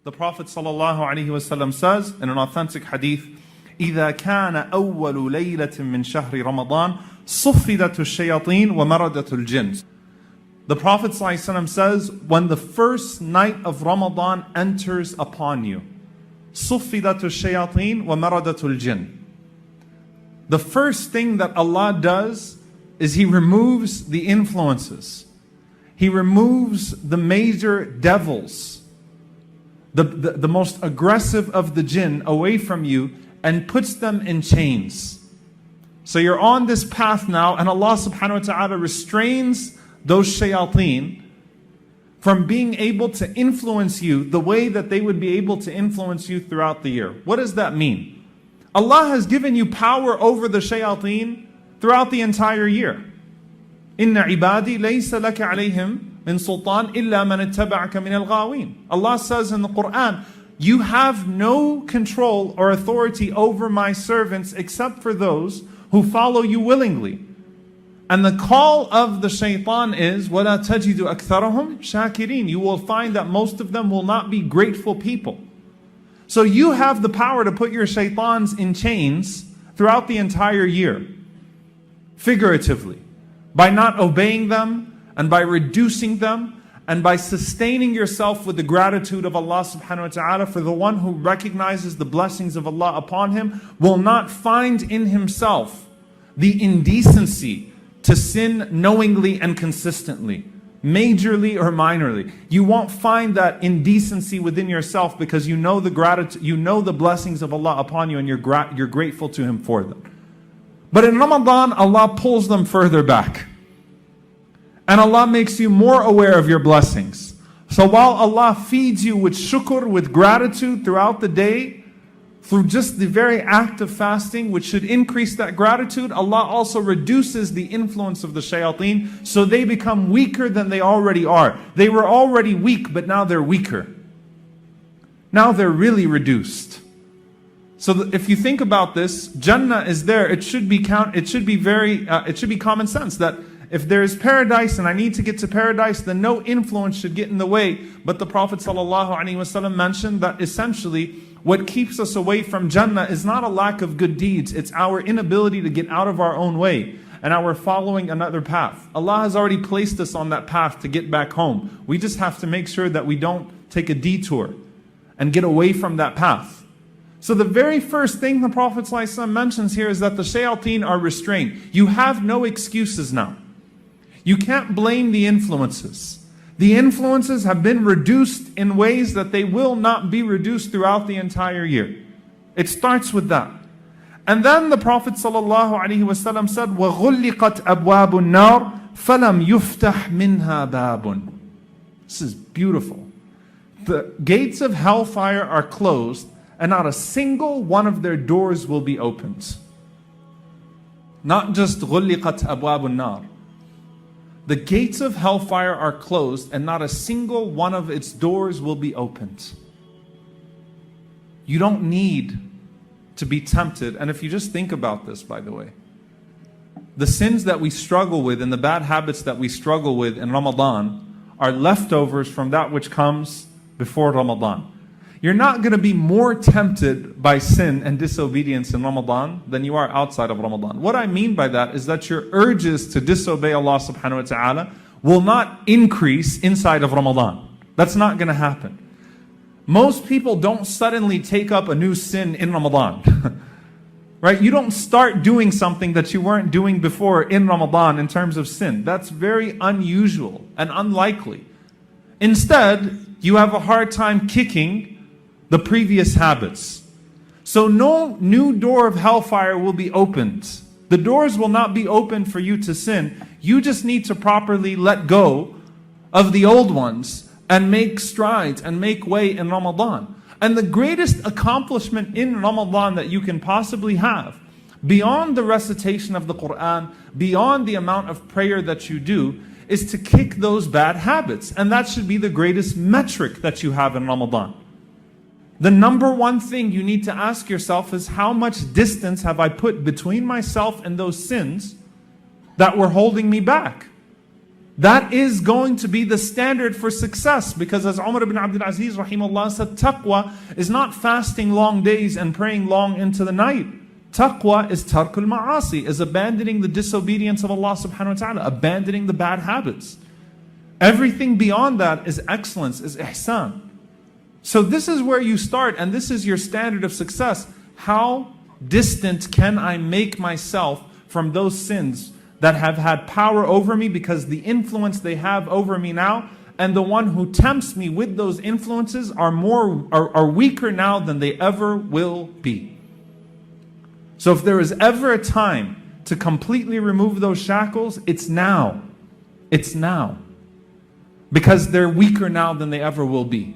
The Prophet ﷺ says in an authentic hadith, إِذَا كَانَ أَوَّلُ لَيْلَةٍ مِّن شَهْرِ رَمَضَانَ صُفِّدَتُ الشَّيَاطِينُ وَمَرَدَتُ الْجِنِّ. The Prophet ﷺ says, when the first night of Ramadan enters upon you, صُفِّدَتُ الشَّيَاطِينُ وَمَرَدَتُ الْجِنِّ. The first thing that Allah does is He removes the influences. He removes the major devils, the most aggressive of the jinn away from you, and puts them in chains. So you're on this path now, and Allah subhanahu wa ta'ala restrains those shayateen from being able to influence you the way that they would be able to influence you throughout the year. What does that mean? Allah has given you power over the shayateen throughout the entire year. Inna ibadi laysa laka alayhim min sultan illa man ittaba'aka min al-ghawin. Allah says in the Quran, you have no control or authority over my servants except for those who follow you willingly. And the call of the shaitan is, وَلَا تَجِدُ أَكْثَرَهُمْ شَاكِرِينَ. You will find that most of them will not be grateful people. So you have the power to put your shaitans in chains throughout the entire year, figuratively, by not obeying them and by reducing them and by sustaining yourself with the gratitude of Allah subhanahu wa ta'ala. For the one who recognizes the blessings of Allah upon him will not find in himself the indecency to sin knowingly and consistently, majorly or minorly. You won't find that indecency within yourself because you know the gratitude, you know the blessings of Allah upon you, and you're grateful to Him for them. But in Ramadan, Allah pulls them further back. And Allah makes you more aware of your blessings. So while Allah feeds you with shukr, with gratitude throughout the day, through just the very act of fasting, which should increase that gratitude, Allah also reduces the influence of the shayateen, so they become weaker than they already are. They were already weak, but now they're weaker. Now they're really reduced. So if you think about this, Jannah is there. It should be common sense that if there is paradise and I need to get to paradise, then no influence should get in the way. But the Prophet ﷺ mentioned that essentially what keeps us away from Jannah is not a lack of good deeds. It's our inability to get out of our own way and our following another path. Allah has already placed us on that path to get back home. We just have to make sure that we don't take a detour and get away from that path. So the very first thing the Prophet ﷺ mentions here is that the shayateen are restrained. You have no excuses now. You can't blame the influences. The influences have been reduced in ways that they will not be reduced throughout the entire year. It starts with that. And then the Prophet ﷺ said, وَغُلِّقَتْ أَبْوَابُ النَّارِ فَلَمْ يُفْتَحْ مِنْهَا بَابٌ. This is beautiful. The gates of hellfire are closed, and not a single one of their doors will be opened. Not just غُلِّقَتْ أَبْوَابُ النَّارِ. The gates of hellfire are closed, and not a single one of its doors will be opened. You don't need to be tempted. And if you just think about this, by the way, the sins that we struggle with and the bad habits that we struggle with in Ramadan are leftovers from that which comes before Ramadan. You're not going to be more tempted by sin and disobedience in Ramadan than you are outside of Ramadan. What I mean by that is that your urges to disobey Allah subhanahu wa ta'ala will not increase inside of Ramadan. That's not going to happen. Most people don't suddenly take up a new sin in Ramadan. Right? You don't start doing something that you weren't doing before in Ramadan in terms of sin. That's very unusual and unlikely. Instead, you have a hard time kicking the previous habits. So no new door of hellfire will be opened. The doors will not be opened for you to sin. You just need to properly let go of the old ones and make strides and make way in Ramadan. And the greatest accomplishment in Ramadan that you can possibly have, beyond the recitation of the Quran, beyond the amount of prayer that you do, is to kick those bad habits. And that should be the greatest metric that you have in Ramadan. The number one thing you need to ask yourself is, how much distance have I put between myself and those sins that were holding me back? That is going to be the standard for success, because as Umar ibn Abdul Aziz rahimahullah said, taqwa is not fasting long days and praying long into the night. Taqwa is tarkul ma'asi, is abandoning the disobedience of Allah subhanahu wa ta'ala, abandoning the bad habits. Everything beyond that is excellence, is ihsan. So this is where you start, and this is your standard of success. How distant can I make myself from those sins that have had power over me, because the influence they have over me now, and the one who tempts me with those influences are weaker now than they ever will be. So if there is ever a time to completely remove those shackles, it's now. It's now. Because they're weaker now than they ever will be.